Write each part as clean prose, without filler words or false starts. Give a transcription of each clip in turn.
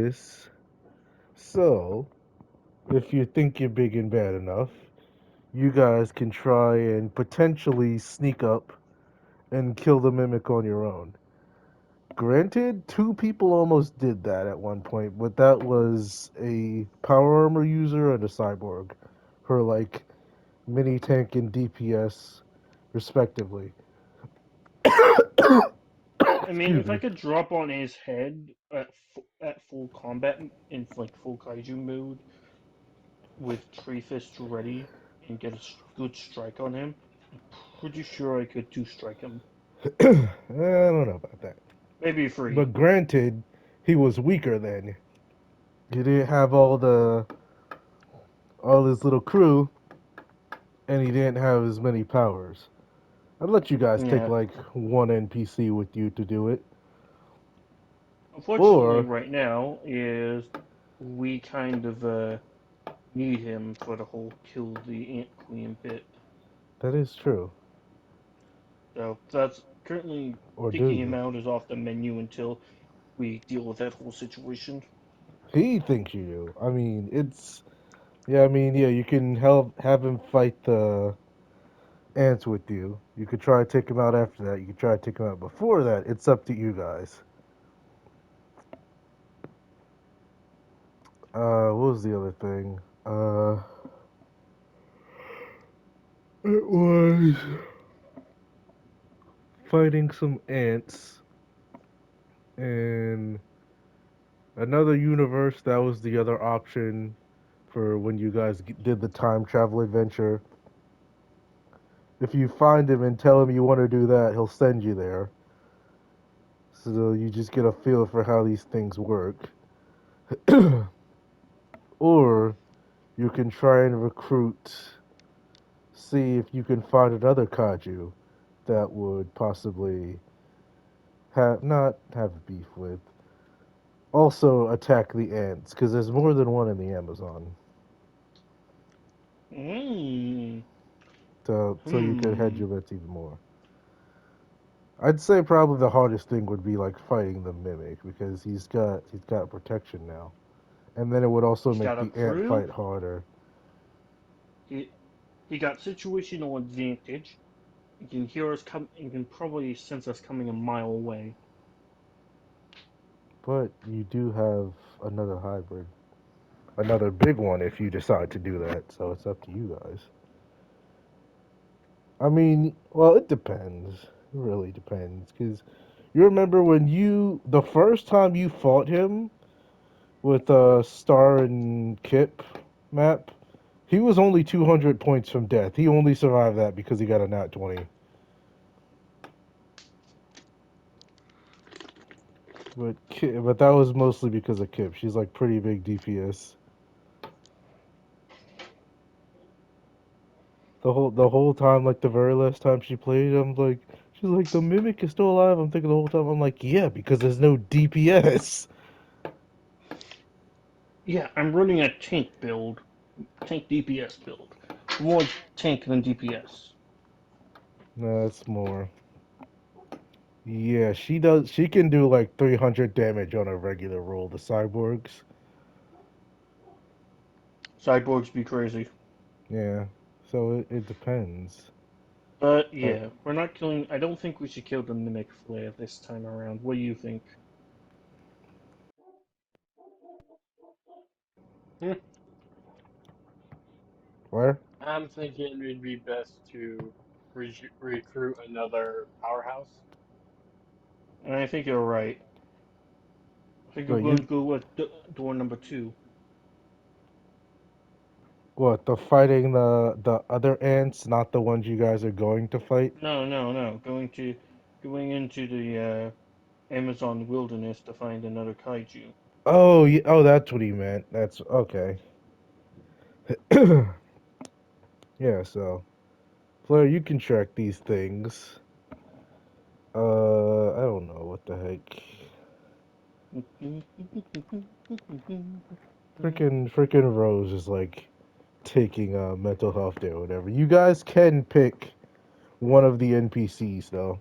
this. So, if you think you're big and bad enough, you guys can try and potentially sneak up and kill the mimic on your own. Granted, two people almost did that at one point, but that was a power armor user and a cyborg. Her, like, mini tank and DPS, respectively. I mean, Excuse if I me. could drop on his head at full combat in like full kaiju mode with tree fists ready and get a good strike on him, I'm pretty sure I could two strike him. I don't know about that. Maybe three. But granted, he was weaker then. He didn't have all his little crew, and he didn't have as many powers. I'd let you guys take Yeah. like one NPC with you to do it, Unfortunately, or right now is we kind of need him for the whole kill the ant queen bit. that is true. So that's currently Or do taking him you? out is off the menu until we deal with that whole situation. He thinks you do. I mean, it's yeah. I mean, yeah. You can help have him fight the ants with you. You could try to take him out after that. You could try to take him out before that. It's up to you guys. What was the other thing? It was fighting some ants in another universe. That was the other option for when you guys did the time travel adventure. If you find him and tell him you want to do that, he'll send you there. So you just get a feel for how these things work. Or you can try and recruit, see if you can find another kaiju that would possibly have not have beef with. Also attack the ants because there's more than one in the Amazon. Hmm. So you could hedge Hmm. your bets even more. I'd say probably the hardest thing would be like fighting the mimic because he's got protection now, and then it would also He's make got a the ant crew. fight harder. He he got situational advantage. He can hear us come. He can probably sense us coming a mile away. But you do have another hybrid, another big one if you decide to do that. So it's up to you guys. I mean, well, it depends. It really depends because you remember when the first time you fought him with Star and Kip map. He was only 200 points from death. He only survived that because he got a nat 20. But that was mostly because of Kip. She's like pretty big DPS. The whole time, like the very last time she played, I'm like, she's like the mimic is still alive. I'm thinking the whole time, I'm like, yeah, because there's no DPS. Yeah, I'm running a tank build, tank DPS build. More tank than DPS. No, it's more. Yeah, she does. She can do like 300 damage on a regular roll. The cyborgs. Cyborgs be crazy. Yeah. So it depends. But Uh, yeah, we're not killing. I don't think we should kill the mimic flare this time around. What do you think? Hmm. where? I'm thinking it'd be best to recruit another powerhouse. And I think you're right. I think we're But going to you go with door number two. What, the fighting the other ants, not the ones you guys are going to fight? No, no, no. Going into the Amazon wilderness to find another kaiju. Oh, oh, that's what he meant. That's okay. Yeah, so Flair, you can track these things. I don't know what the heck. Freaking Rose is like taking mental health day or whatever. You guys can pick one of the NPCs though,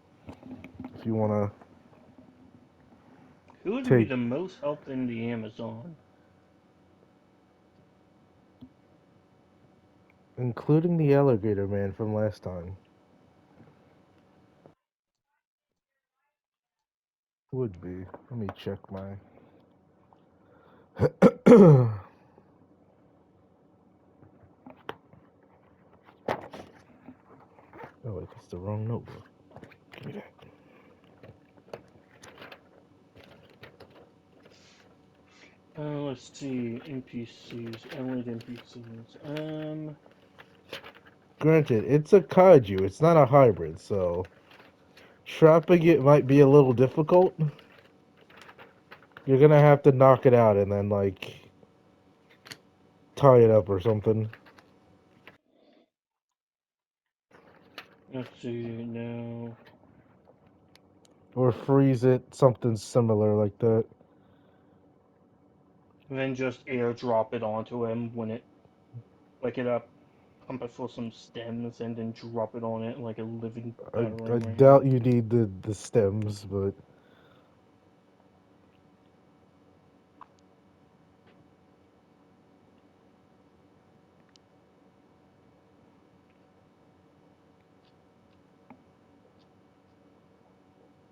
if you wanna. Who would be take, the most help in the Amazon? including the alligator man from last time, would be. Let me check my. Oh wait, that's the wrong notebook. Give me that. Let's see. NPCs. Alien NPCs. Granted, it's a kaiju. It's not a hybrid, so trapping it might be a little difficult. You're gonna have to knock it out and then like tie it up or something, Let's see now. or freeze it. Something similar like that. Then just airdrop it onto him when it like it up, pump it full some stems, and then drop it on it like a living I battering ram. doubt you need the stems, but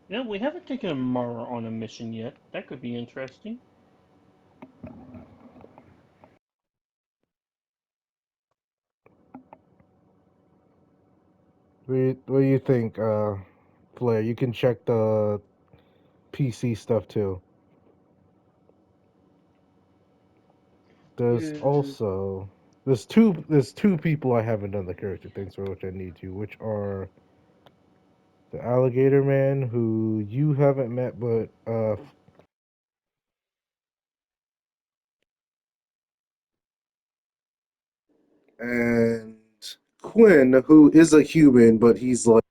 No, we haven't taken a Mara on a mission yet. That could be interesting. what do you think, Flair? You can check the PC stuff too. There's Uh, also there's two people I haven't done the character things for, which I need to, which are the alligator man who you haven't met, but and Quinn, who is a human, but he's like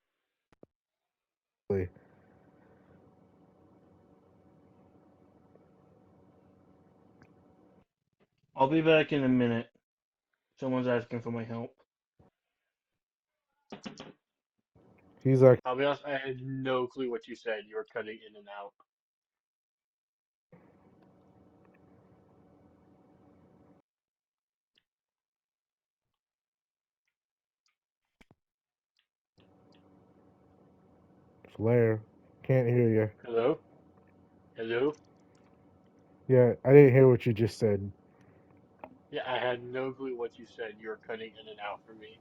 I'll be back in a minute. Someone's asking for my help. he's like I'll be honest, I had no clue what you said. You were cutting in and out. Flair. Can't hear you. Hello? Hello? Yeah, I didn't hear what you just said. Yeah, I had no clue what you said. You were cutting in and out for me.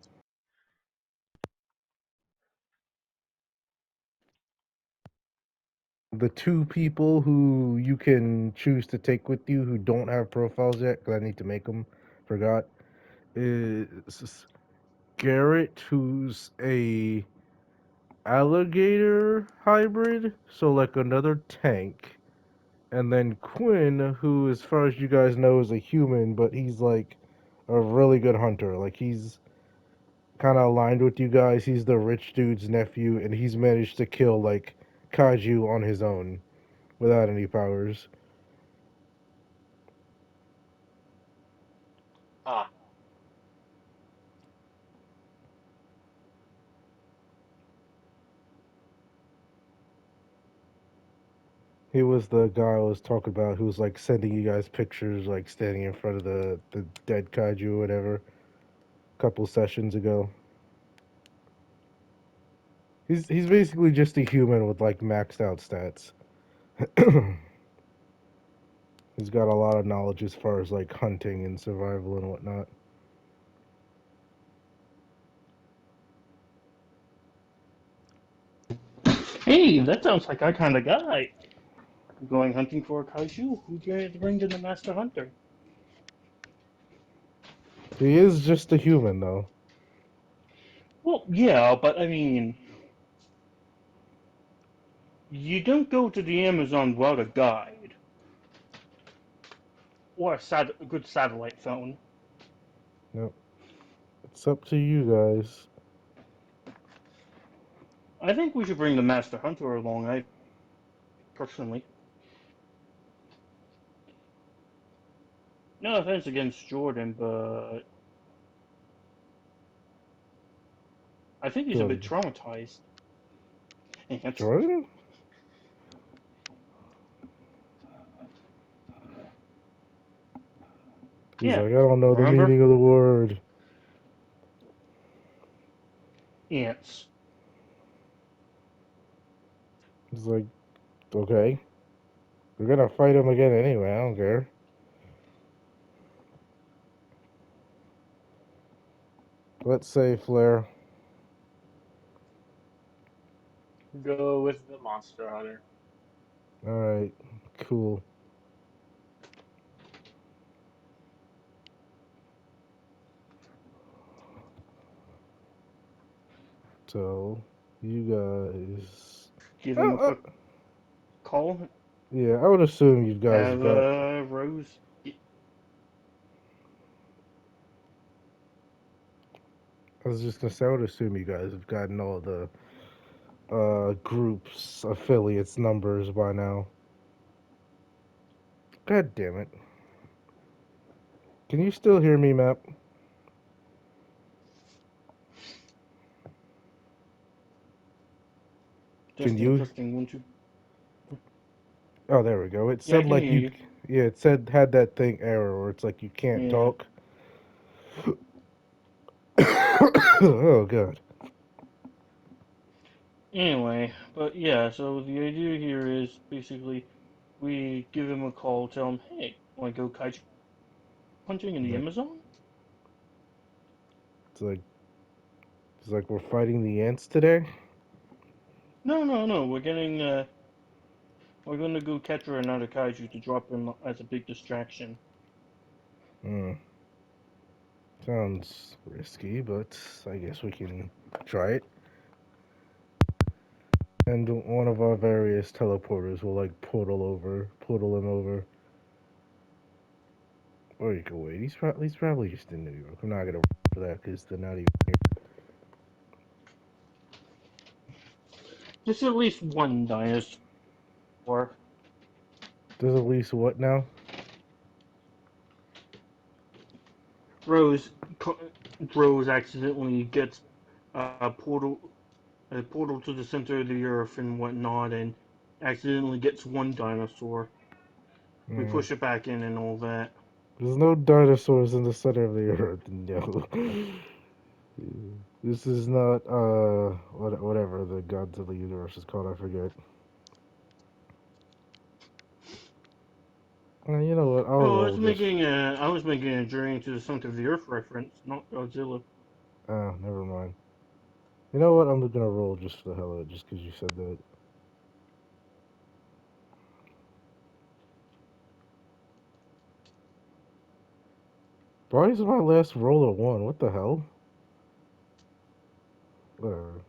The two people who you can choose to take with you who don't have profiles yet, because I need to make them. Forgot. Is Garrett, who's a alligator hybrid, so like another tank, and then Quinn, who, as far as you guys know, is a human, but he's like a really good hunter. Like he's kind of aligned with you guys. He's the rich dude's nephew, and he's managed to kill like kaiju on his own without any powers. Ah, He was the guy I was talking about who was like sending you guys pictures, like standing in front of the dead kaiju or whatever, a couple sessions ago. He's basically just a human with like maxed out stats. He's got a lot of knowledge as far as like hunting and survival and whatnot. Hey, that sounds like our kind of guy. Going hunting for a kaiju. Who do you bring to the Master Hunter? He is just a human though. Well, yeah, but I mean, you don't go to the Amazon without a guide or a good satellite phone. Yep. It's up to you guys. I think we should bring the Master Hunter along. I personally, no offense against Jordan, but I think he's a bit Jordan. traumatized. And Jordan? He's Yeah, like, I don't know the remember? meaning of the word. Ants. He's like, okay, we're gonna fight him again anyway. I don't care. Let's say Flair. Go with the Monster Hunter. All right, cool. So you guys. Give him a Uh, uh, quick call. yeah, I would assume you guys have Have got. Rose. I was just gonna say, I would assume you guys have gotten all the groups, affiliates, numbers by now. God damn it! Can you still hear me, Map? Can Testing, you? testing, one, two. Oh, there we go. It Yeah, I said can like hear you. you. Yeah, it said had that thing error where it's like you can't Yeah. talk. Oh god. Anyway, but yeah, so the idea here is basically we give him a call, tell him, hey, want to go kaiju hunting in the Like Amazon? it's like it's like we're fighting the ants today. No, no, no. We're gonna go capture another kaiju to drop him as a big distraction. Hmm. Sounds risky, but I guess we can try it. And one of our various teleporters will like portal him over. Or you can wait. He's probably just in New York. I'm not gonna for that because they're not even here. There's at least one dinosaur. There's at least what now? Rose, Rose accidentally gets a portal to the center of the earth and whatnot, and accidentally gets one dinosaur. We Hmm. push it back in and all that. There's no dinosaurs in the center of the earth. No. This is not whatever the gods of the universe is called. I forget. You know what? I'll Oh, roll just. I was making a journey to the center of the earth reference, not Godzilla. Never mind. You know what? I'm gonna roll just for the hell of it, just because you said that. Why is my last roll a one? What the hell? Whatever.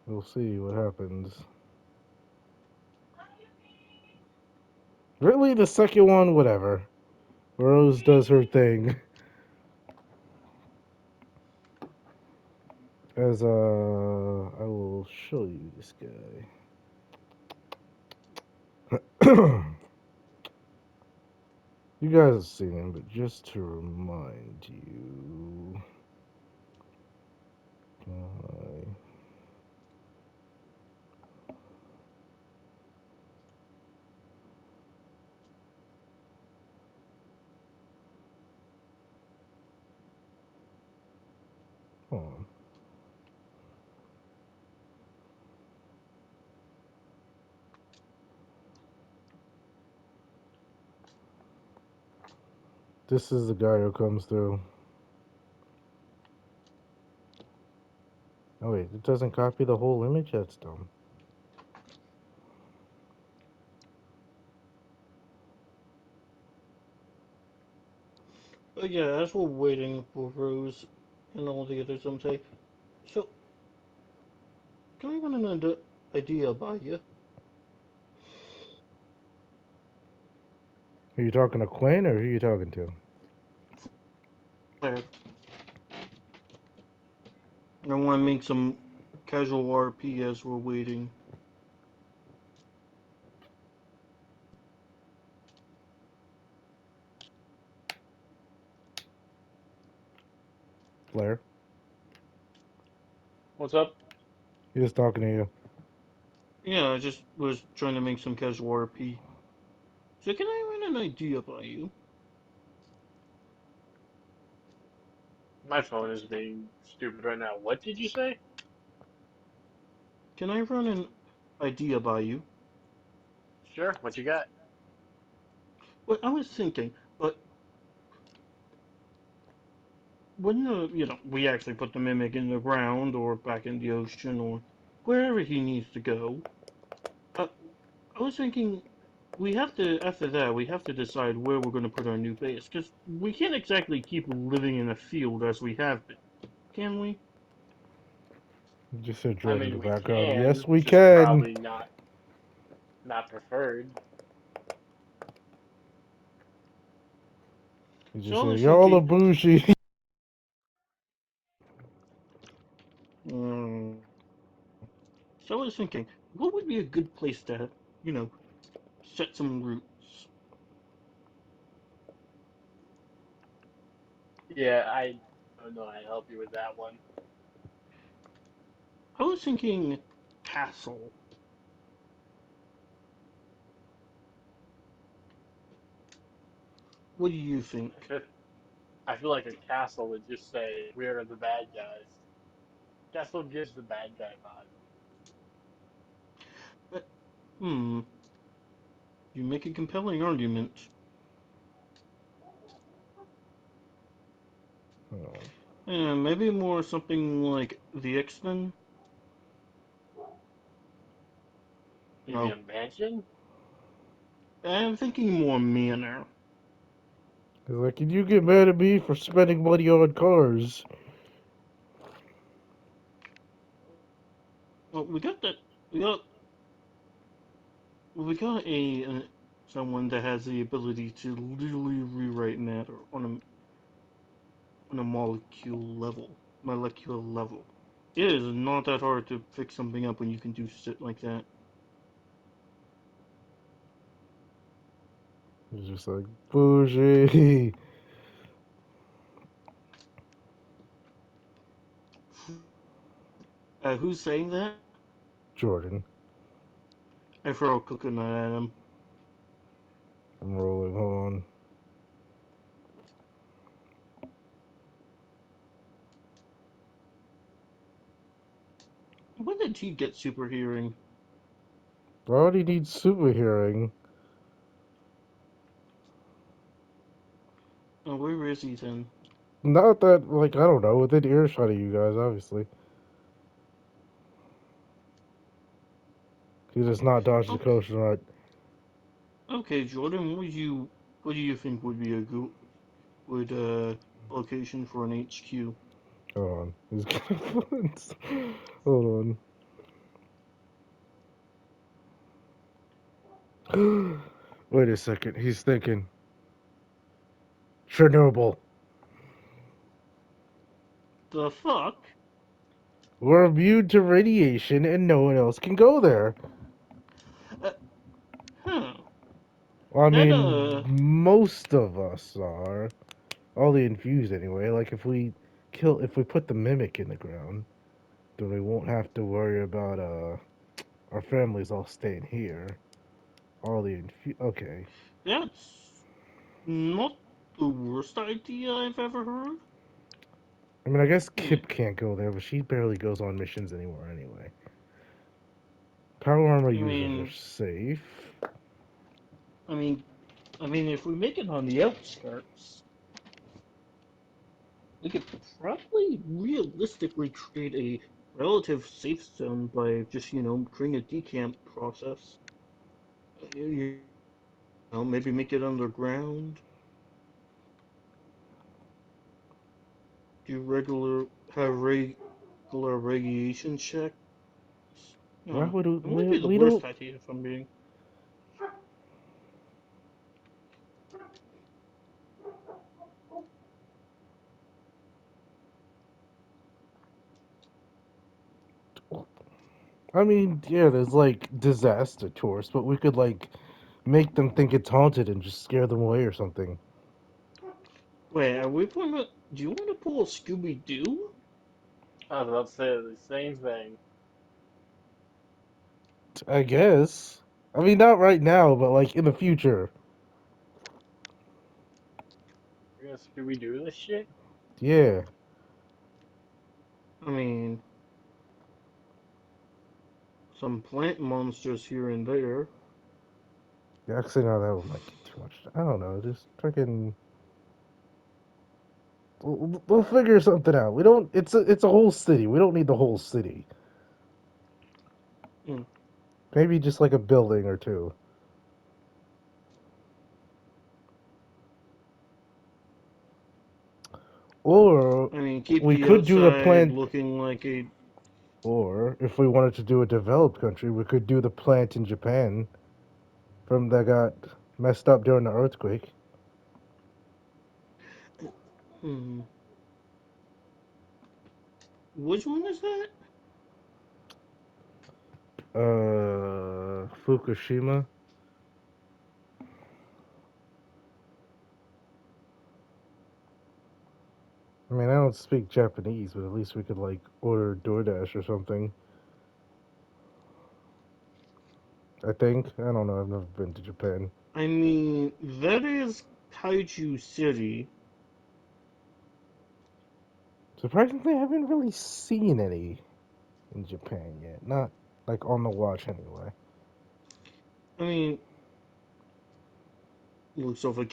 We'll see what happens. Really, the second one? Whatever. Rose does her thing. As I will show you this guy. You guys have seen him, but just to remind you, uh, hold on. This is the guy who comes through. Oh wait, it doesn't copy the whole image. That's dumb. But yeah, as we're waiting for Rose and all the others, I'm saying, so can I run an idea by you? Are you talking to Quinn or who are you talking to? Claire, I want to make some casual RP as we're waiting. Blair. What's up? He was talking to you. Yeah, I just was trying to make some casual RP. So can I run an idea by you? My phone is being stupid right now. What did you say? Can I run an idea by you? Sure. What you got? Well, I was thinking, but when we actually put the mimic in the ground or back in the ocean or wherever he needs to go, uh, I was thinking we have to after that we have to decide where we're going to put our new base because we can't exactly keep living in a field as we have been, can we? You just said I Jordan in the mean, we background. Yes, can, we just can. probably not preferred. You just So I said was y'all are thinking, bougie. um, so I was thinking, what would be a good place to, you know, set some roots? Yeah, I don't know how to help you with that one. I was thinking castle. What do you I think? feel, I feel like a castle would just say, "We're the bad guys." Castle gives the bad guy vibe. Uh, Hmm, you make a compelling argument. Oh, Maybe more something like the X-Men? You mean No, a mansion? I'm thinking more manor. he's like, can you get mad at me for spending money on cars? Well, we got, we got someone that has the ability to literally rewrite matter on a molecular level. It is not that hard to fix something up when you can do shit like that. He's just like, bougie. Who's saying that? Jordan, I throw a coconut at him. I'm rolling. Hold on. When did he get super hearing? Why do you need super hearing? Where is he then? Not that, like, I don't know, within earshot of you guys, obviously. He does not dodge the Okay, coconut. okay, Jordan. What do you think would be a good would location for an HQ? Hold on. He's gonna. Hold on. Wait a second. He's thinking. Chernobyl. The fuck? We're immune to radiation and no one else can go there. Uh, huh? Well, I That mean, most of us are. All the infused anyway. Like if we put the mimic in the ground, then we won't have to worry about our families all staying here. All the okay. that's not the worst idea I've ever heard. I mean, I guess Hmm. Kip can't go there, but she barely goes on missions anymore anyway. Power armor I users are mean, safe. I mean, if we make it on the outskirts, we could probably realistically create a relative safe zone by just, creating a decamp process. Maybe make it underground, do regular, have regular radiation checks. Why Yeah, would it wouldn't be the we worst don't? idea if I'm being. I mean, yeah, there's like disaster tours, but we could like make them think it's haunted and just scare them away or something. Wait, are we pulling a, do you want to pull a Scooby Doo? I was about to say the same thing. I guess. I mean, not right now, but like in the future. I guess could we do this shit? Yeah. I mean, some plant monsters here and there. Actually, no, that might get too much. I don't know. Just freaking. We'll figure something out. We don't. It's a whole city. We don't need the whole city. Mm. Maybe just like a building or two. Or I mean, keep we the could do the outside plant. looking like a. Or if we wanted to do a developed country, we could do the plant in Japan from that got messed up during the earthquake. Hmm. Which one is that? Fukushima. I mean, I don't speak Japanese, but at least we could like order DoorDash or something. I think. I don't know. I've never been to Japan. I mean, that is Kaiju City. Surprisingly, I haven't really seen any in Japan yet. Not like on the watch anyway. I mean, looks over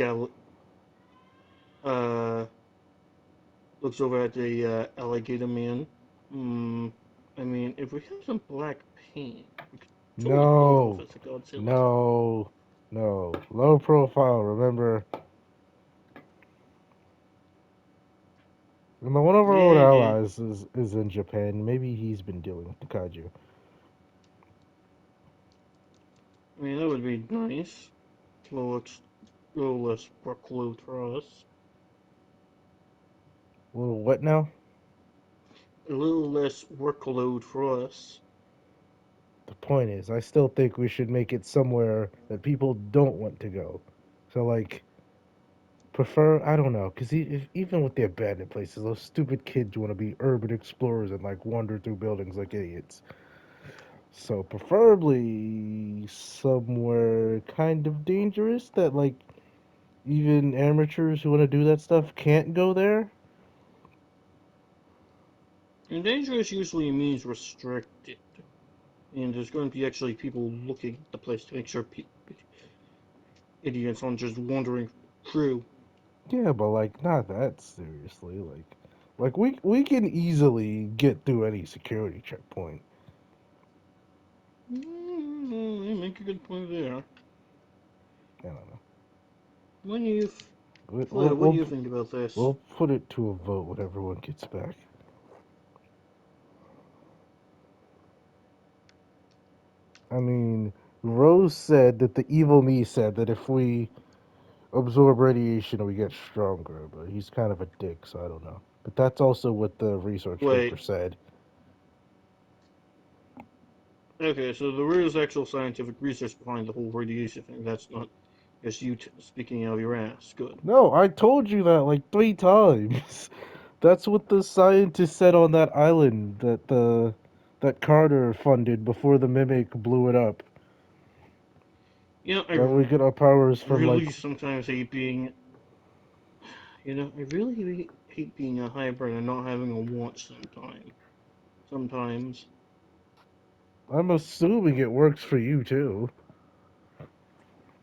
uh, looks over at the alligator man. Hmm. I mean, if we have some black paint, we could totally pose off No, as a Godzilla. no, no. Low profile. Remember, and one of our old Yeah. allies is in Japan. Maybe he's been dealing with the kaiju. I mean, that would be nice. A little less workload for us. Well, what now? A little less workload for us. The point is, I still think we should make it somewhere that people don't want to go. So like, prefer I don't know, because even with the abandoned places, those stupid kids want to be urban explorers and like wander through buildings like idiots. So preferably somewhere kind of dangerous that like even amateurs who want to do that stuff can't go there. And dangerous usually means restricted. And there's going to be actually people looking at the place to make sure idiots aren't just wandering through. Yeah, but like not that seriously. Like we can easily get through any security checkpoint. You make a good point there. I don't know. When you, We- We'll Flair, what do we'll you think about this? we'll put it to a vote when everyone gets back. I mean, Rose said that the evil me said that if we absorb radiation, we get stronger. But he's kind of a dick, so I don't know. But that's also what the research paper Wait, said. okay, so there is actual scientific research behind the whole radiation thing. That's not just you speaking out of your ass. Good. No, I told you that like 3 times. That's what the scientists said on that island that Carter funded before the Mimic blew it up. You know, That we get our powers from like. really sometimes hate being, I really hate being a hybrid and not having a watch sometimes. I'm assuming it works for you too.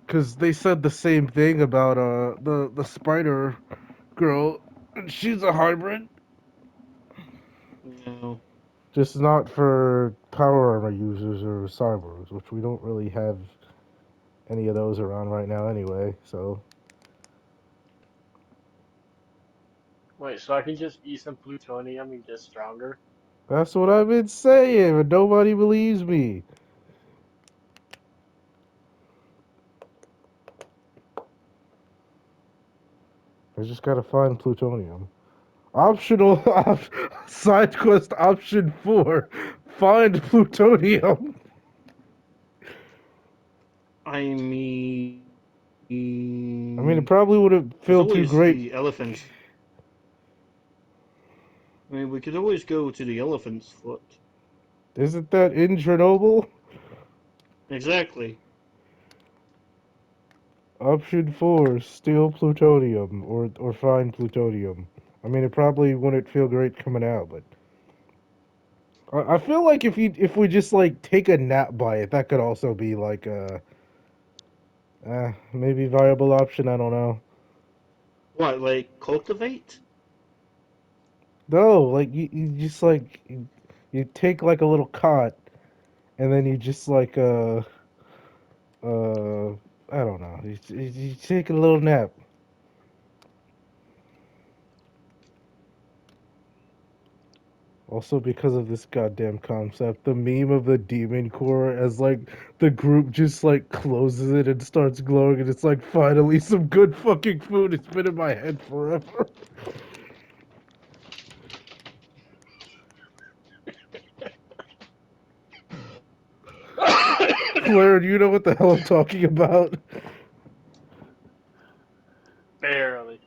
Because they said the same thing about the spider girl. She's a hybrid. No. Just not for power armor users or cyborgs, which we don't really have any of those around right now anyway. So Wait, so I can just eat some plutonium and get stronger? that's what I've been saying, but nobody believes me. I just gotta find plutonium. Optional side quest option 4: find plutonium. I mean, I mean, it there's probably wouldn't feel always too the great. elephants. I mean, we could always go to the elephant's foot. Isn't that in Chernobyl? Exactly. Option four: steal plutonium or find plutonium. I mean, it probably wouldn't feel great coming out, but I feel like if we just like take a nap by it, that could also be like a maybe viable option. I don't know. What, like cultivate? No, like you just like you take like a little cot and then you just like uh I don't know. You take a little nap. Also, because of this goddamn concept, the meme of the demon core as like the group just like closes it and starts glowing, and it's like finally some good fucking food. It's been in my head forever. Flair, do you know what the hell I'm talking about? Barely.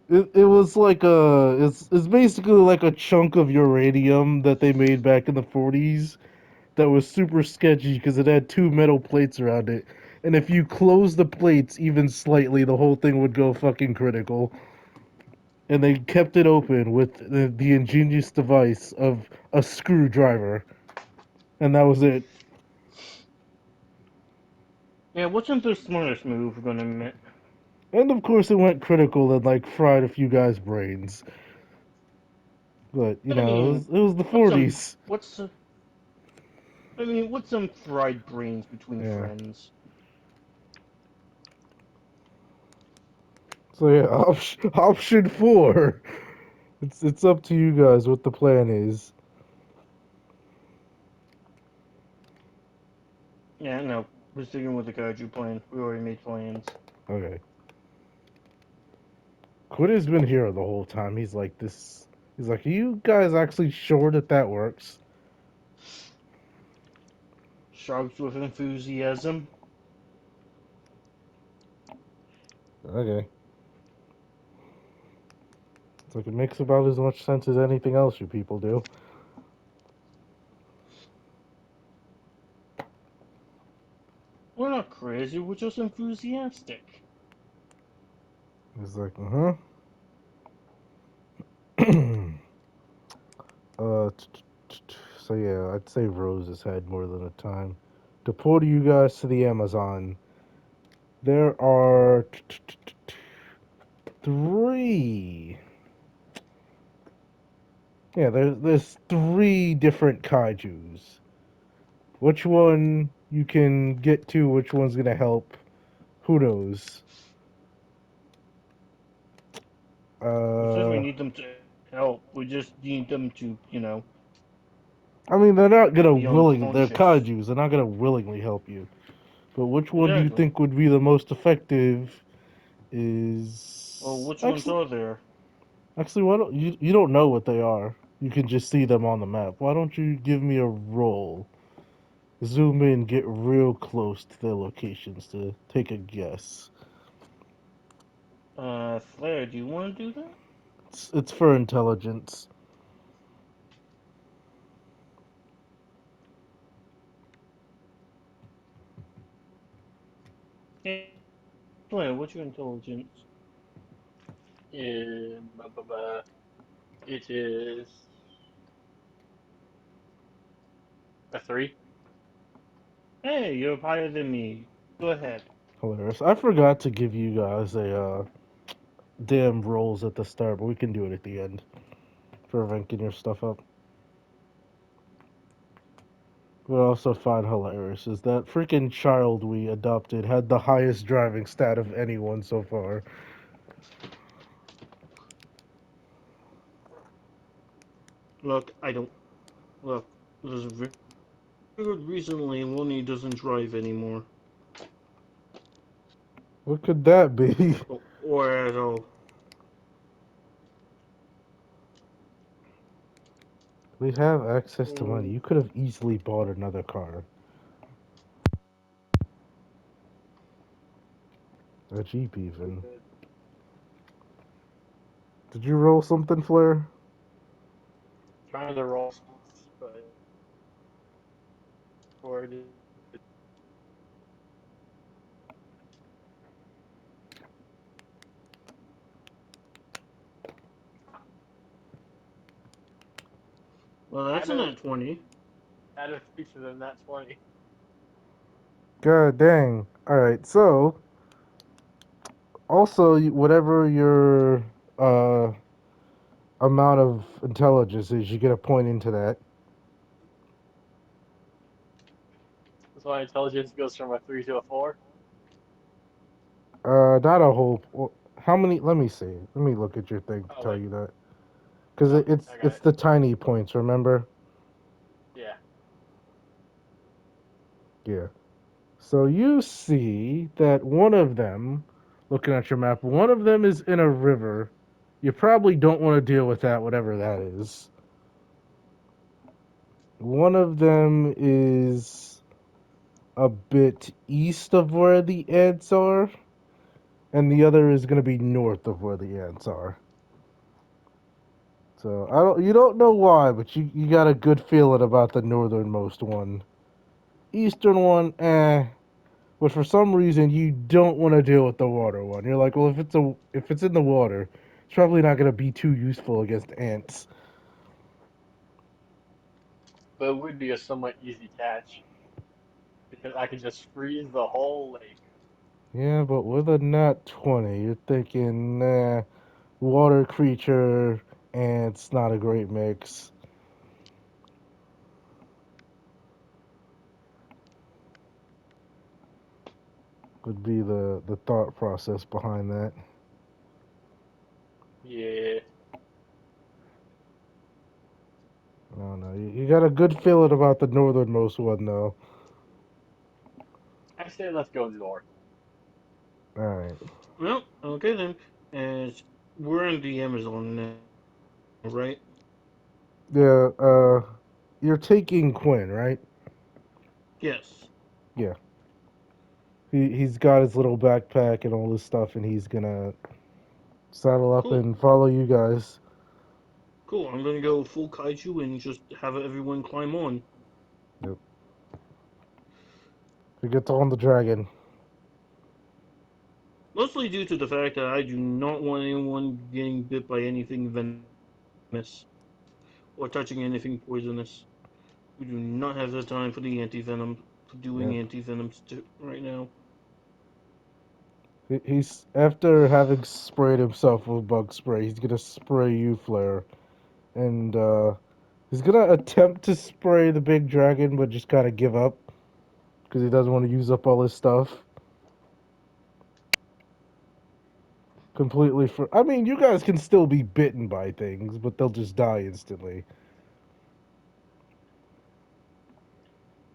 It was like it's basically like a chunk of uranium that they made back in the 40s that was super sketchy because it had two metal plates around it, and if you close the plates even slightly, the whole thing would go fucking critical. And they kept it open with the ingenious device of a screwdriver, and that was it. Yeah, wasn't the smartest move, we're gonna admit. And of course, it went critical and like fried a few guys' brains. But you But I know, mean, it was the what's some, 40s. what's, I mean, what's some fried brains between Yeah. friends? So yeah, option four. It's up to you guys what the plan is. Yeah, no, we're sticking with the kaiju plan. We already made plans. Okay. Quitter's been here the whole time. He's like this. He's like, are you guys actually sure that that works? Shrugs with enthusiasm. Okay. It's like it makes about as much sense as anything else you people do. We're not crazy, we're just enthusiastic. He's like, uh-huh. So yeah, I'd say Rose has had more than a time. To port you guys to the Amazon, there are three. Yeah, there's three different kaiju's. Which one you can get to? Which one's gonna help? Who knows? Who says we Uh, need them to help? We just need them to, I mean, they're not gonna be willing. They're unconscious. kaiju's. They're not gonna willingly help you. But which one do you Exactly. think would be the most effective? Well, Is which ones are there? actually, why don't you don't know what they are? You can just see them on the map. Why don't you give me a roll? Zoom in, get real close to their locations to take a guess. Flair, do you want to do that? It's for intelligence. Yeah, Flair, what's your intelligence? It is a 3. Hey, you're higher than me. Go ahead. Hilarious. I forgot to give you guys a damn rolls at the start, but we can do it at the end for ranking your stuff up. What I also find hilarious is that freaking child we adopted had the highest driving stat of anyone so far. Look, I don't. Look, there's a very good reason Leilani doesn't drive anymore. What could that be? Or at all. We have access to money. Mm, You could have easily bought another car. A Jeep, even. Good. Did you roll something, Flair? Trying to roll stuff, but or it is. Well, that's Add a a nat 20. add a 3 to the nat 20. God dang. All right. So also, whatever your uh amount of intelligence is, you get a point into that. So my intelligence goes from a 3 to a 4. Not a whole. How many? Let me see. Let me look at your thing to Oh tell wait. you that. Because Oh, it's I got it's it. the tiny points. Remember? Yeah. Yeah. So you see that one of them, looking at your map, one of them is in a river. You probably don't want to deal with that, whatever that is. One of them is a bit east of where the ants are, and the other is going to be north of where the ants are. So I don't, you don't know why, but you got a good feeling about the northernmost one. Eastern one, eh. But for some reason, you don't want to deal with the water one. You're like, well, if it's in the water, it's probably not going to be too useful against ants. But it would be a somewhat easy catch because I could just freeze the whole lake. Yeah, but with a nat 20, you're thinking, nah, water creature, ants, not a great mix. Would be the thought process behind that. Yeah. I don't know. You got a good feeling about the northernmost one, though. I say let's go north. All right. Well, okay then. As we're in the Amazon now, right? Yeah. You're taking Quinn, right? Yes. Yeah. He's got his little backpack and all this stuff, and he's gonna saddle up Cool. and follow you guys. Cool. I'm gonna go full kaiju and just have everyone climb on. Yep. He gets on the dragon. Mostly due to the fact that I do not want anyone getting bit by anything venomous or touching anything poisonous. We do not have the time for the anti-venom, for doing Yep. anti-venoms right now. He's after having sprayed himself with bug spray. He's gonna spray you, Flare, and he's gonna attempt to spray the big dragon, but just kind of give up because he doesn't want to use up all his stuff completely. For I mean, you guys can still be bitten by things, but they'll just die instantly.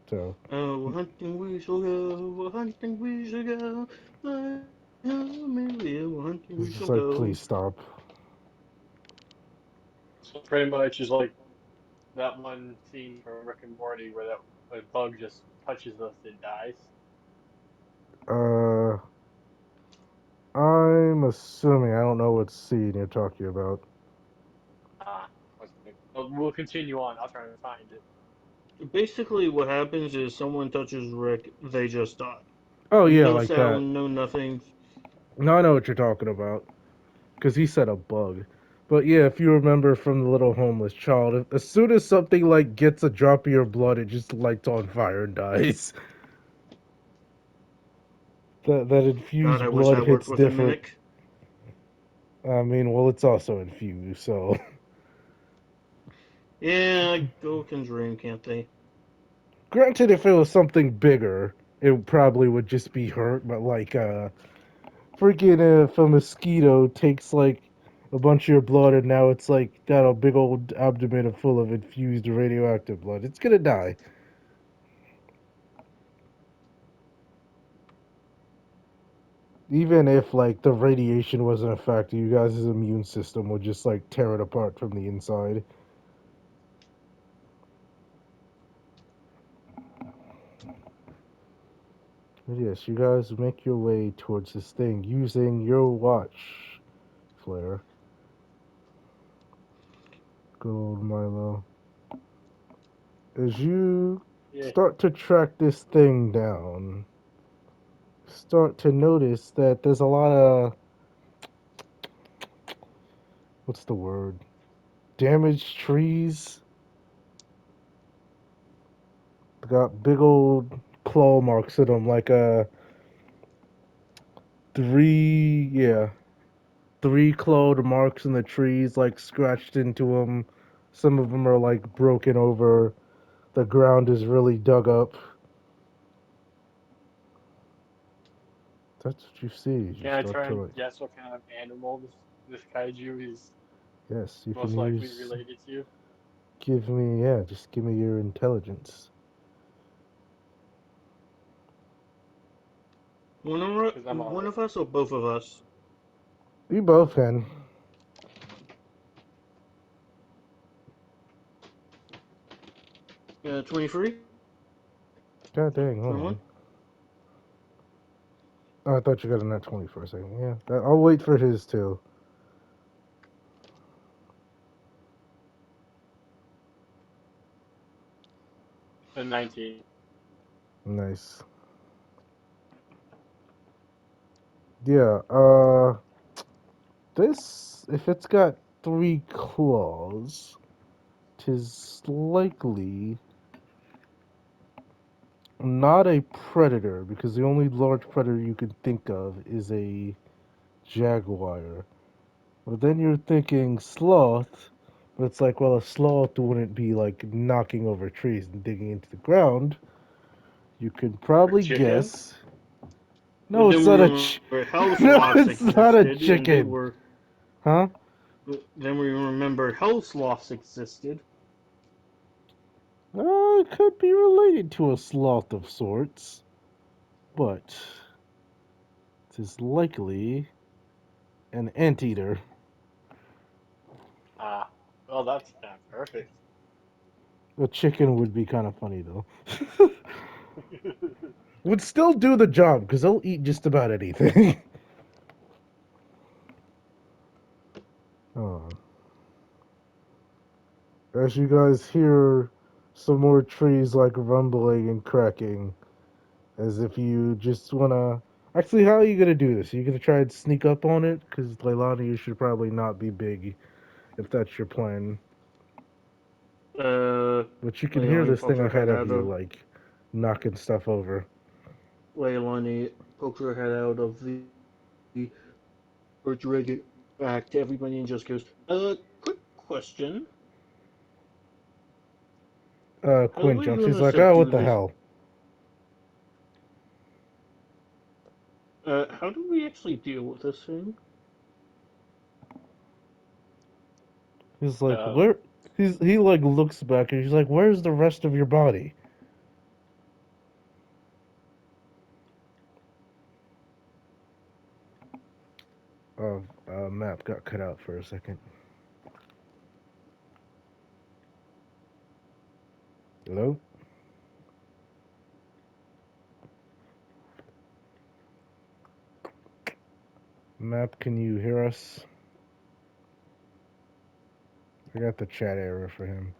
So Oh, hunting we shall go, hunting we shall go, hunting we shall he's just go. like, please stop. So pretty much is like that one scene from Rick and Morty where that a bug just touches us, it dies. Uh, I'm assuming I don't know what scene you're talking about. Ah, okay. Well, we'll continue on. I'll try and find it. Basically, what happens is someone touches Rick, they just die. Oh yeah, No like that. sound, no nothing. No, I know what you're talking about because he said a bug. But yeah, if you remember from the little homeless child, as soon as something like gets a drop of your blood, it just lights on fire and dies. That God, infused I wish blood I worked hits with a different. mimic. I mean, well, it's also infused, so Yeah, go can dream, can't they? granted, if it was something bigger, it probably would just be hurt. But like, freaking if a mosquito takes like a bunch of your blood and now it's like got a big old abdomen full of infused radioactive blood, it's gonna die. Even if like the radiation wasn't a factor, you guys' immune system would just like tear it apart from the inside. But yes, you guys make your way towards this thing using your watch, Flare. Good old Milo. As you Yeah. start to track this thing down, start to notice that there's a lot of, what's the word? Damaged trees They got big old claw marks in them, like three, yeah, three clawed marks in the trees, like scratched into them. Some of them are like broken over. The ground is really dug up. That's what you see as you Can I start try to and like. guess what kind of animal this kaiju is Yes, you can most likely use. related to? Give me, yeah, just give me your intelligence. Because I'm One a of us or both of us? You both can. Yeah, 23? God dang, hold 21? on. Oh, I thought you got a net 20 for a second. Yeah, I'll wait for his too. a 19. Nice. Yeah, this, if it's got three claws, tis likely not a predator, because the only large predator you can think of is a jaguar. But then you're thinking sloth, but it's like, well, a sloth wouldn't be like knocking over trees and digging into the ground. You could A probably chicken? guess. But No, then it's we not a remember house no, sloths it's not a existed, and they chicken. were. Huh? Then we remember house sloths existed. It could be related to a sloth of sorts, but it is likely an anteater. Ah, well, that's kind of perfect. A chicken would be kind of funny though. Would still do the job because they'll eat just about anything. Oh. As you guys hear some more trees like rumbling and cracking, as if you just wanna. Actually, how are you gonna do this? Are you gonna try and sneak up on it? Because Leilani, you should probably not be big if that's your plan. Uh, But you can hear Leilani this thing pokes her ahead head of out you, of. like knocking stuff over. Leilani pokes her head out of the refrigerator back to everybody and just goes, quick question. How are Quinn we jumps. She's gonna like, oh, what subdue the this? hell? How do we actually deal with this thing? He's like, Um, where? He like looks back and he's like, where's the rest of your body? Oh, map got cut out for a second. Hello? Map, can you hear us? I got the chat error for him.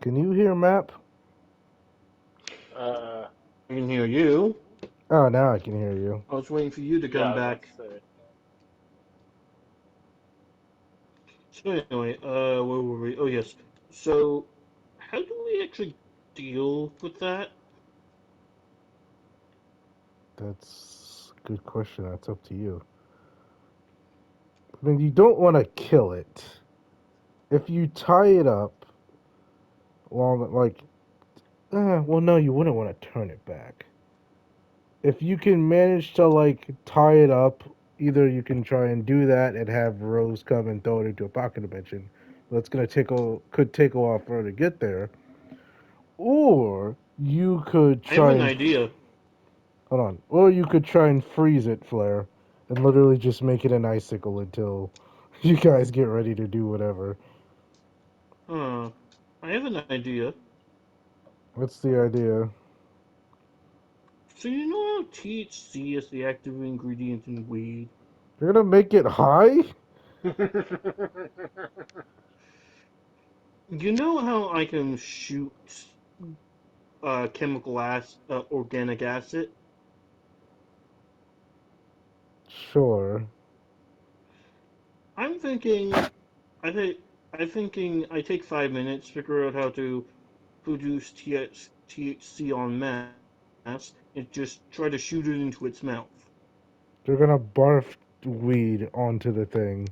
Can you hear Map? uh, I can hear you. Oh, now I can hear you. I was waiting for you to yeah, come I was about back. to say. So anyway, where were we? Oh yes. So, how do we actually deal with that? That's a good question. That's up to you. I mean, you don't want to kill it. If you tie it up, long like, well, no, you wouldn't want to turn it back. If you can manage to like tie it up, either you can try and do that and have Rose come and throw it into a pocket dimension. That's gonna could take a while for her to get there. Or you could I have try an and idea. hold on. Or you could try and freeze it, Flare, and literally just make it an icicle until you guys get ready to do whatever. Huh. I have an idea. What's the idea? So you know how THC is the active ingredient in weed? You're gonna make it high? You know how I can shoot organic acid. Sure. I'm thinking, I think, I take 5 minutes, figure out how to produce THC en masse, and just try to shoot it into its mouth. They're gonna barf weed onto the thing.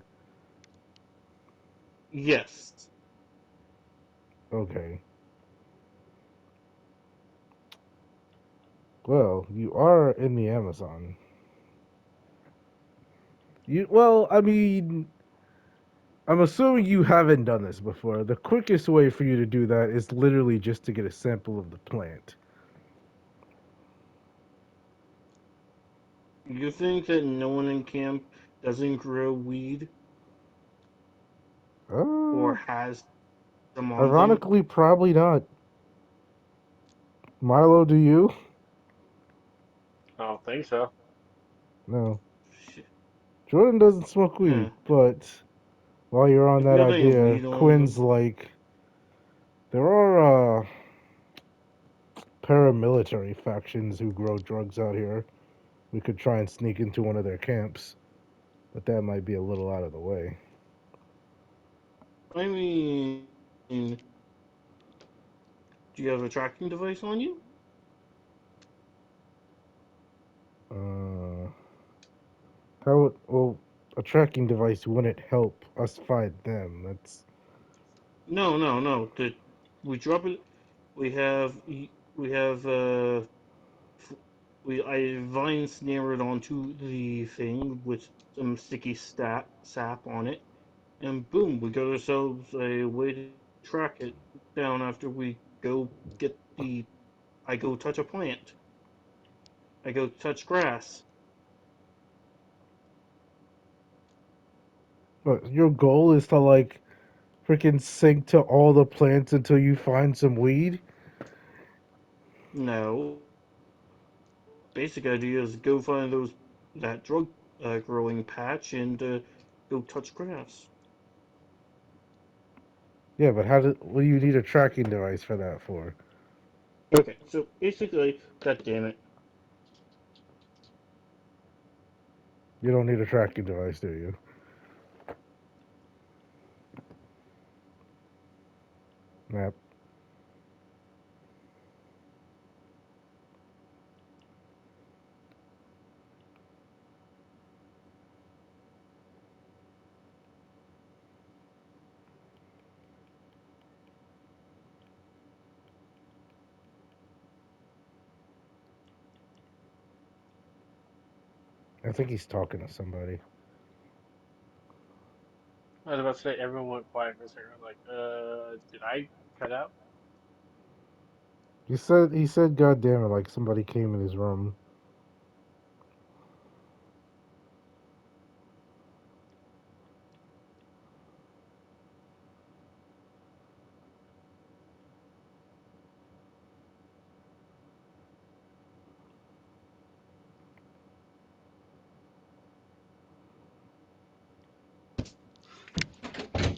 Yes. Okay. Well, you are in the Amazon. I mean, I'm assuming you haven't done this before. The quickest way for you to do that is literally just to get a sample of the plant. You think that no one in camp doesn't grow weed or Uh, has some on them? Ironically, probably not. Milo, do you? I don't think so. No. Shit. Jordan doesn't smoke Huh. weed, but while you're on If you that have any idea, weed on Quinn's them, like, there are paramilitary factions who grow drugs out here. We could try and sneak into one of their camps, but that might be a little out of the way. I mean, do you have a tracking device on you? Uh, well, a tracking device wouldn't help us find them. That's No, no, no. We drop it. We have we have we I vine snare it onto the thing with some sticky sap on it, and boom, we got ourselves a way to track it down after we go get the. I go touch a plant. I go touch grass. what your goal is to like freaking sync to all the plants until you find some weed. No, basic idea is go find that drug growing patch and go touch grass. Yeah, but what do you need a tracking device for that for? Okay, so basically, god damn it, You don't need a tracking device, do you? Yep. I think he's talking to somebody. I was about to say everyone went quiet for a second. I was like, did I cut out? He said, "God damn it!" Like somebody came in his room.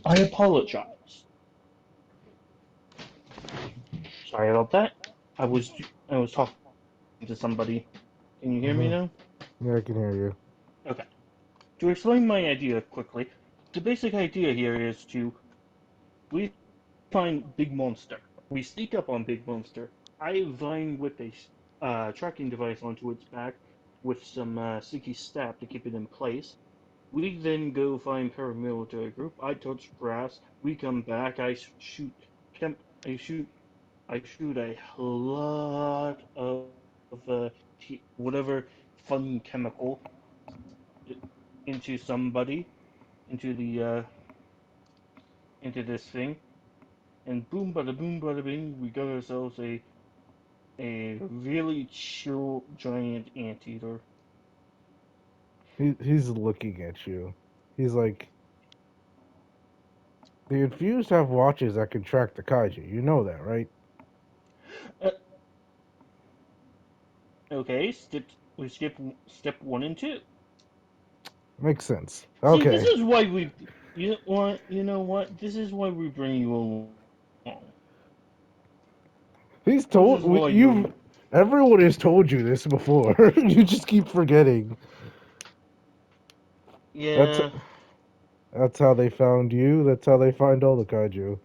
I apologize. Sorry about that. I was I was talking to somebody. Can you hear me now? Yeah, I can hear you. Okay. To explain my idea quickly, the basic idea here is we find Big Monster. We sneak up on Big Monster. I vine with a tracking device onto its back with some sticky stab to keep it in place. We then go find paramilitary group. I touch grass. We come back. Chem- I shoot. I shoot a lot of whatever fun chemical into somebody, into the into this thing, and boom, bada bing, we got ourselves a really chill giant anteater. He's looking at you. He's like, the infused have watches that can track the kaiju. You know that, right? Uh, okay, step 1 and 2. Makes sense. See, this Okay. is why we. You know what? You know what? This is why we bring you along. He's This told is why you. you. Everyone has told you this before. You just keep forgetting. That's Yeah. that's how they found you. That's how they find all the kaiju.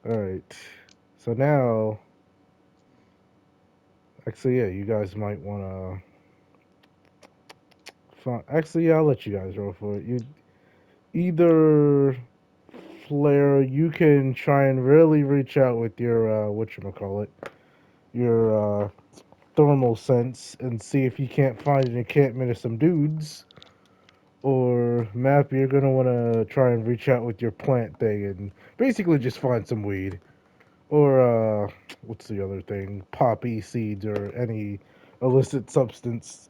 All right. So now, actually, yeah, you guys might want to. Actually, yeah, I'll let you guys roll for it. You either flare. You can try and really reach out with your whatchamacallit, your thermal sense, and see if you can't find an encampment of some dudes. Or map, you're gonna want to try and reach out with your plant thing and basically just find some weed. Or what's the other thing? Poppy seeds or any illicit substance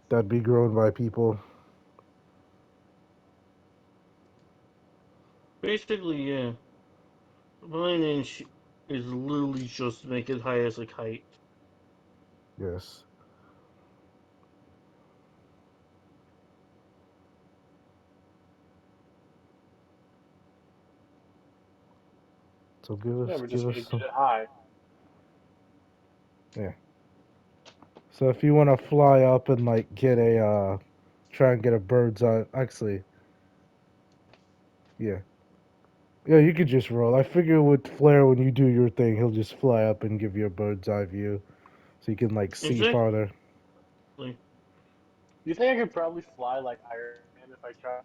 that'd be grown by people. Basically, yeah. Blind inch is literally just to make it high as a kite. Yes. So Yeah, we're give just us gonna get some. it high. Yeah. So if you want to fly up and like get a try and get a bird's eye. Actually, yeah. Yeah, you could just roll. I figure with Flare, when you do your thing, he'll just fly up and give you a bird's eye view, so you can like see Exactly. farther. You think I could probably fly like Iron Man if I try?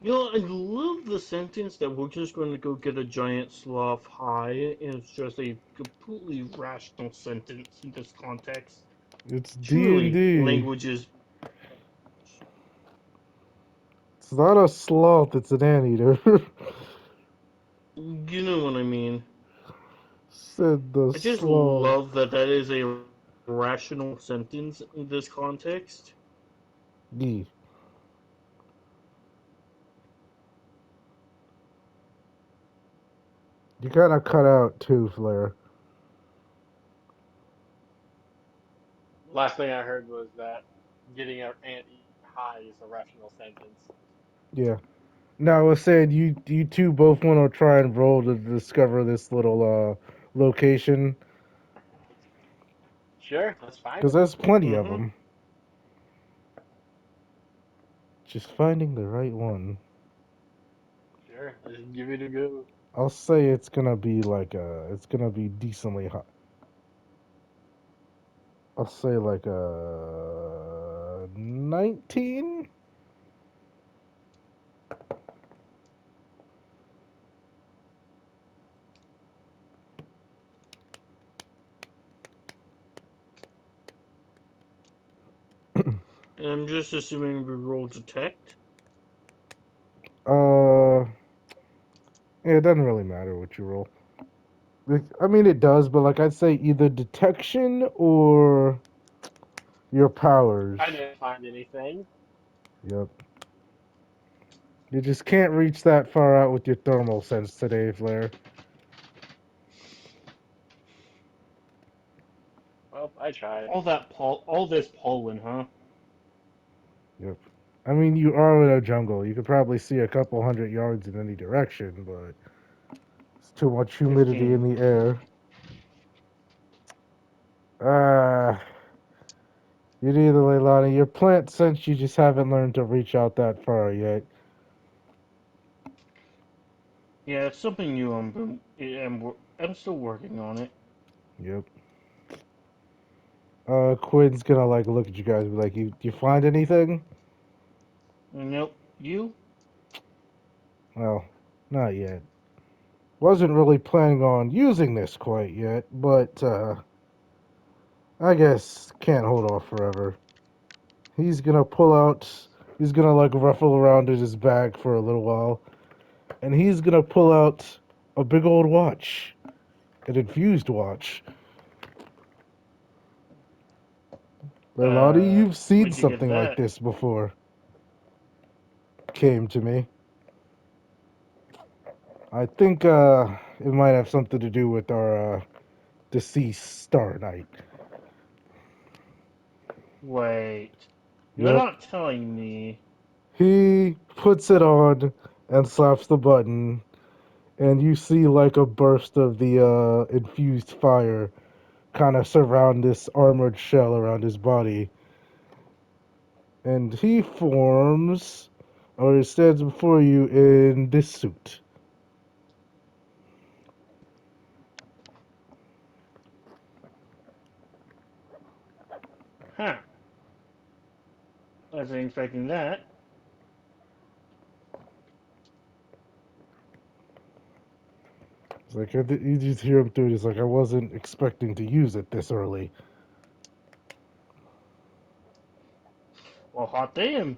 You know, I love the sentence that we're just going to go get a giant sloth high. It's just a completely rational sentence in this context. It's D and Truly, D. language is. It's not a sloth. It's an anteater. You know what I mean. Said the I just sloth. love that that is a rational sentence in this context. D. You kind of cut out too, Flare. Last thing I heard was that getting an ant high is a rational sentence. Yeah. No, I was saying you two both want to try and roll to discover this little location Sure, that's fine because with me. there's plenty of Mm-hmm. them. Just finding the right one. Sure, let's just give it a go. I'll say it's gonna be like it's gonna be decently hot. I'll say like a 19. And I'm just assuming we roll detect. uh, yeah, it doesn't really matter what you roll. I mean, it does, but like I'd say either detection or your powers. I didn't find anything. Yep. You just can't reach that far out with your thermal sense today, Flair. Well, I tried. All this pollen, huh? Yep. I mean, you are in a jungle. You could probably see a couple hundred yards in any direction, but it's too much humidity in 15. the air. Ah, you either, Leilani. Your plant sense, you just haven't learned to reach out that far yet. Yeah, it's something new. I'm still working on it. Yep. Quinn's gonna like look at you guys and be like, you find anything? Nope. You? Well, not yet. Wasn't really planning on using this quite yet, but I guess can't hold off forever. He's gonna pull out. He's gonna like ruffle around in his bag for a little while, and he's gonna pull out a big old watch, an infused watch. Leilani, you've seen Where'd you get something like that? this before. Came to me. I think it might have something to do with our deceased Star Knight. Wait. You're Yep. not telling me. He puts it on, and slaps the button, and you see like a burst of the infused fire kind of surround this armored shell around his body, and he forms, or he stands before you in this suit. Huh. Wasn't expecting that. It's like you just hear him through it. It's like I wasn't expecting to use it this early. Well, hot damn.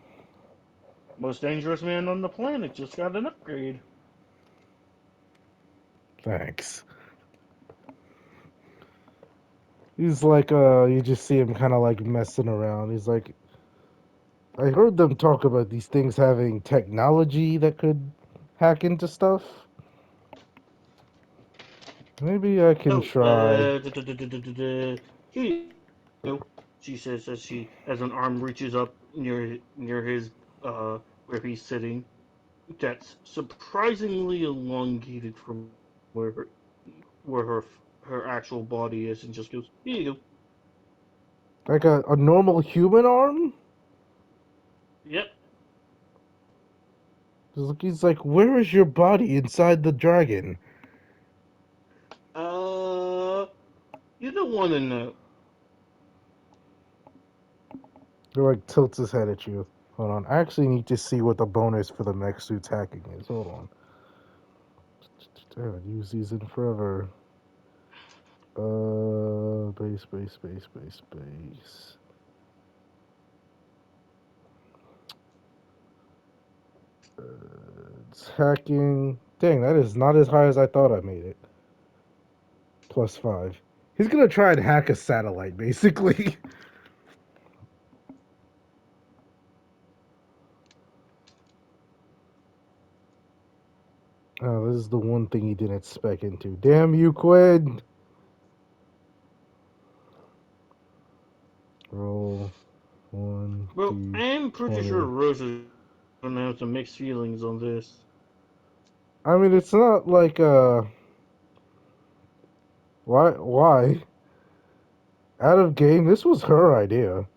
Most dangerous man on the planet just got an upgrade. Thanks. He's like, you just see him kind of like messing around. He's like, I heard them talk about these things having technology that could hack into stuff. Maybe I can Oh, try. here you go. She says as as an arm reaches up near his where he's sitting. That's surprisingly elongated from where her actual body is, and just goes, "Here you go." Like a normal human arm? Yep. He's like, where is your body inside the dragon? Uh, you don't want to know. He like tilts his head at you. Hold on. I actually need to see what the bonus for the mech suit's hacking is. Hold on. I haven't used these in forever. Base. Uh, it's hacking. Dang, that is not as high as I thought I made it. +5. He's gonna try and hack a satellite, basically. Oh, this is the one thing he didn't spec into. Damn you, Quinn! Roll Well, I am pretty sure 1d20. Rose is gonna have some mixed feelings on this. I mean, it's not like why? Out of game. This was her idea.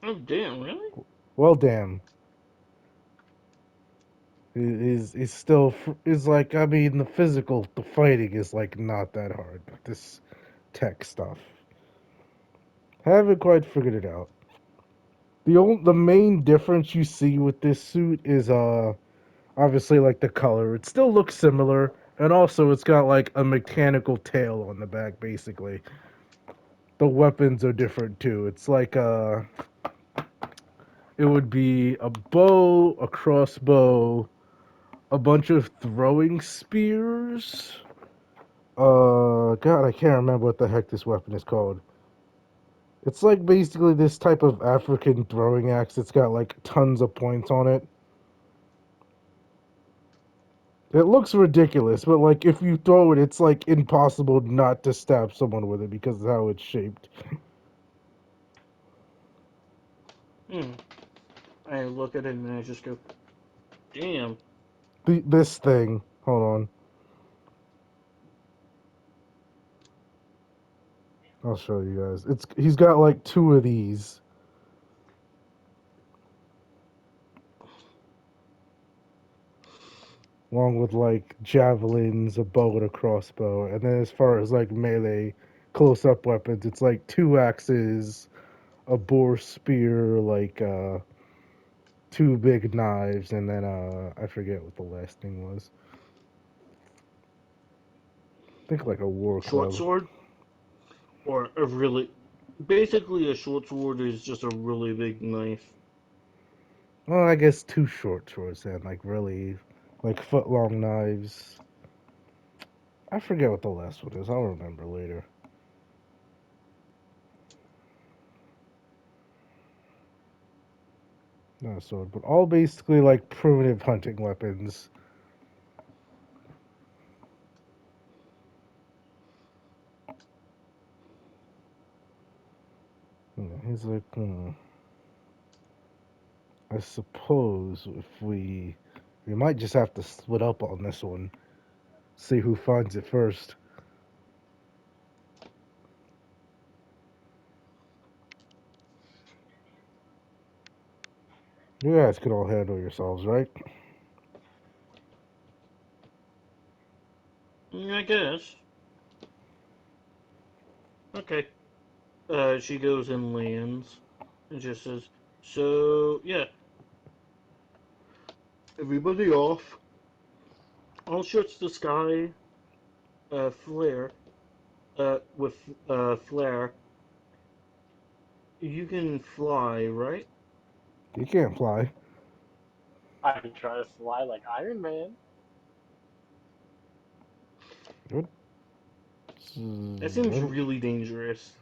Oh damn, really? Well, damn. Is still is like, I mean, the fighting is like not that hard, but this tech stuff haven't quite figured it out. The main difference you see with this suit is obviously like the color. It still looks similar, and also it's got like a mechanical tail on the back. Basically, the weapons are different too. It's like it would be a bow, a crossbow, a bunch of throwing spears. God, I can't remember what the heck this weapon is called. It's like basically this type of African throwing axe. It's got like tons of points on it. It looks ridiculous, but like if you throw it, it's like impossible not to stab someone with it because of how it's shaped. Hmm. I look at it and I just go, "Damn." This thing, hold on, I'll show you guys. It's he's got like two of these, along with like javelins, a bow, and a crossbow. And then as far as like melee, close-up weapons, it's like two axes, a boar spear, like two big knives, and then I forget what the last thing was. I think like a war Short club. sword or a really, basically a short sword is just a really big knife. Well, I guess two short swords then, like really, like foot long knives. I forget what the last one is. I'll remember later. Not a sword, but all basically like primitive hunting weapons. Yeah, he's like, I suppose if we We might just have to split up on this one. See who finds it first. You guys can all handle yourselves, right? I guess. Okay. She goes and lands and just says, "So yeah, everybody off. All shots to sky. Flare. With flare. You can fly, right? You can't fly. I can try to fly like Iron Man. What? That I seems don't. really dangerous.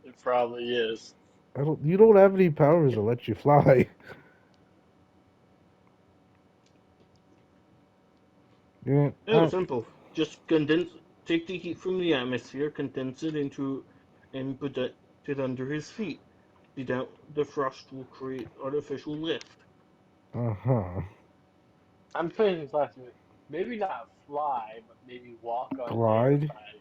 It probably is. I don't. You don't have any powers that let you fly. Yeah. Oh, simple. Just condense. Take the heat from the atmosphere, condense it into, and put it under his feet. The frost will create artificial lift. Uh huh. I'm thinking like maybe not fly, but maybe walk on air Glide by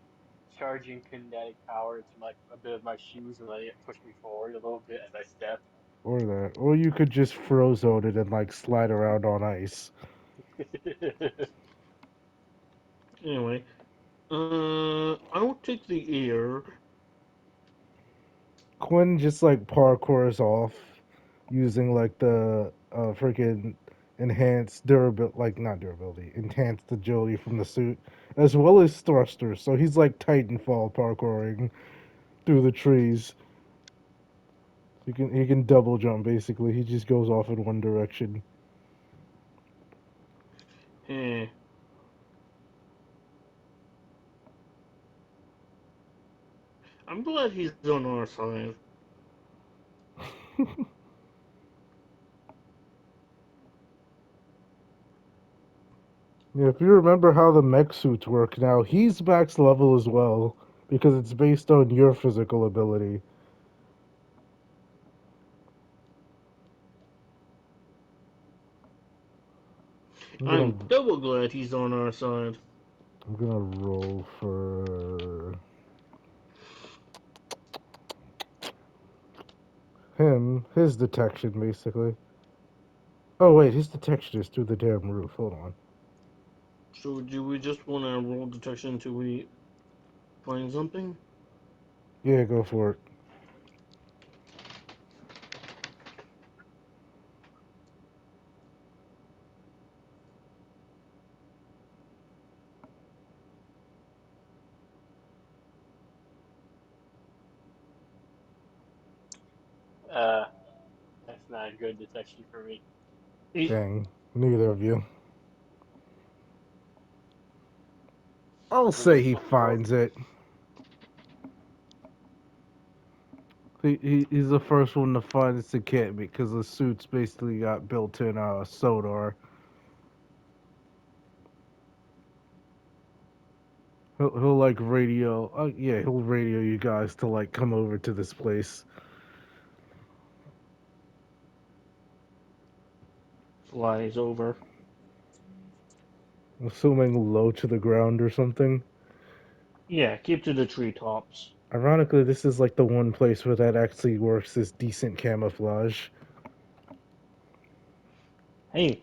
charging kinetic power into like a bit of my shoes and letting it push me forward a little bit as I step. or that, or you could just frozone it and like slide around on ice. Anyway, I'll take the air. Quinn just like parkours off using like the freaking enhanced durability, like not durability, enhanced agility from the suit, as well as thrusters. So he's like Titanfall parkouring through the trees. He can double jump basically. He just goes off in one direction. Eh, I'm glad he's on our side. Yeah, if you remember how the mech suits work now, he's max level as well because it's based on your physical ability. I'm gonna I'm double glad he's on our side. I'm gonna roll for him, his detection basically. Oh wait, his detection is through the damn roof. Hold on. So do we just want to roll detection until we find something? Yeah, go for it. uh, that's not a good detection for me. He, Dang, neither of you. I'll Let me say just he roll. finds it. He's the first one to find this kit because the suit's basically got built-in sonar. He'll like radio. Yeah, he'll radio you guys to like come over to this place. flies over. Assuming low to the ground or something. Yeah, keep to the treetops. Ironically, this is like the one place where that actually works as decent camouflage. Hey,